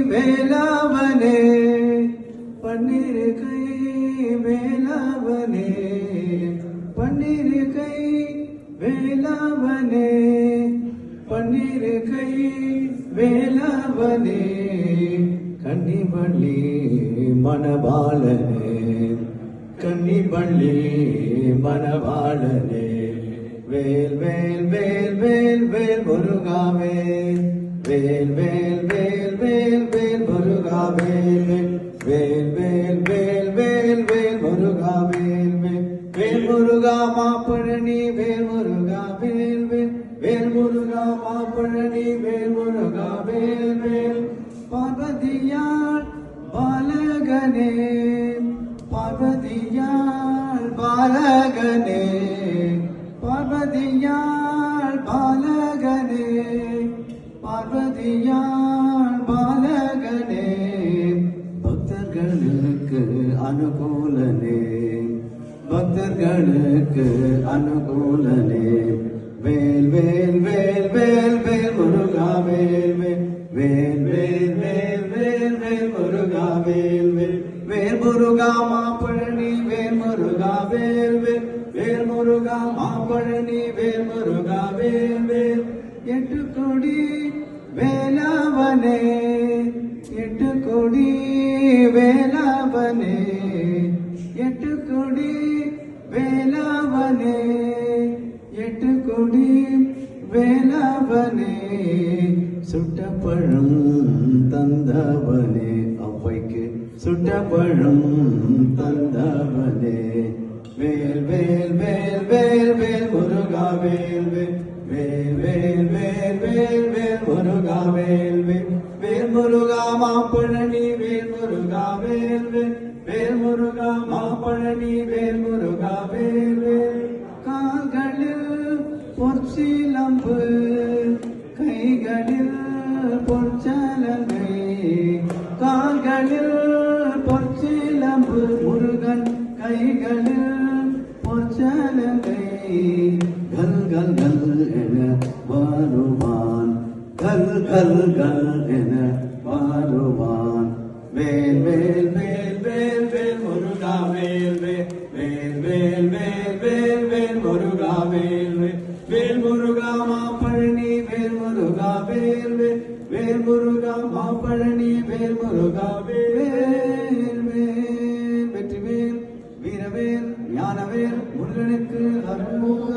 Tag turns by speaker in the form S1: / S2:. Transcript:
S1: வேலாவனே பன்னிருகை வேலாவனே பன்னிருகை வேலாவனே பன்னிருகை வேலாவனே கன்னிவள்ளி மணவாளனே கன்னிவள்ளி மணவாளனே வேல் வேல் வேல் வேல் வேல் முருகாவே வேல் வேல் வேல் வேல் வேல் முருகாவே வேல் வேல் வேல் வேல் வேல் முருகாவே வேல் முருகா மாப்பழனி வேல் முருகா வேல் வேல் வேல் முருகா மாப்பழனி வேல் முருகா வேல் வேல் பார்வதியாள் பாலகனே பார்வதியாள் பாலகனே பார்வதியாள் பாலகனே பார்வதியாள் பாலகனே பக்தர்களுக்கு அனுகூலனே பக்தர்களுக்கு அனுகூலனே வேல் வேல் வேல் வேல் வேல் முருகா வேல் வேல் வேல் வேல் வேல் வேல் முருகா வேல் வேல் முருகா மாப்பழனி வேல் முருகா வேல் வேல் முருகா மாப்பழனி வேல் முருகா வேல் எட்டு கொடி வேலாவனே எட்டு கொடி வேலாவனே எட்டு கொடி வேலாவனே எட்டு கொடி வேலாவனே சுட்டப்பழம் தந்தவனே அவ்வைக்கு சுட்டப்பழம் தந்தவனே வேல் வேல் வேல் வேல் வேல் முருகா வேல் வேல் வேல் வேல் வேல் வேல் முருகா வேல் வேல் முருகா மாப்பழனி வேல் முருகா வேல் வேல் முருகா மாப்பழனி வேல் முருகா வேல் கால்களில் பொற்சிலம்பு கைகளில் பொற்சலங்கை கால்களில் பொற்சிலம்பு முருகன் கைகளில் பொற்சலங்கை கல் கல் கல் என வருவான் கல் கல் கல் என வருவான் வேல் வேல் வேல் வேல் வேல் முருகா வேல் வேல் வேல் வேல் வேல் வேல் முருகா வேல் வேல் முருகா மாப்பழனி வேல் முருகா வேல் வேல் முருகா மாப்பழனி வேல் முருகா வேல் வேல் வெற்றிவேல் வீரவேல் ஞானவேல் முருகனுக்கு அருள்முக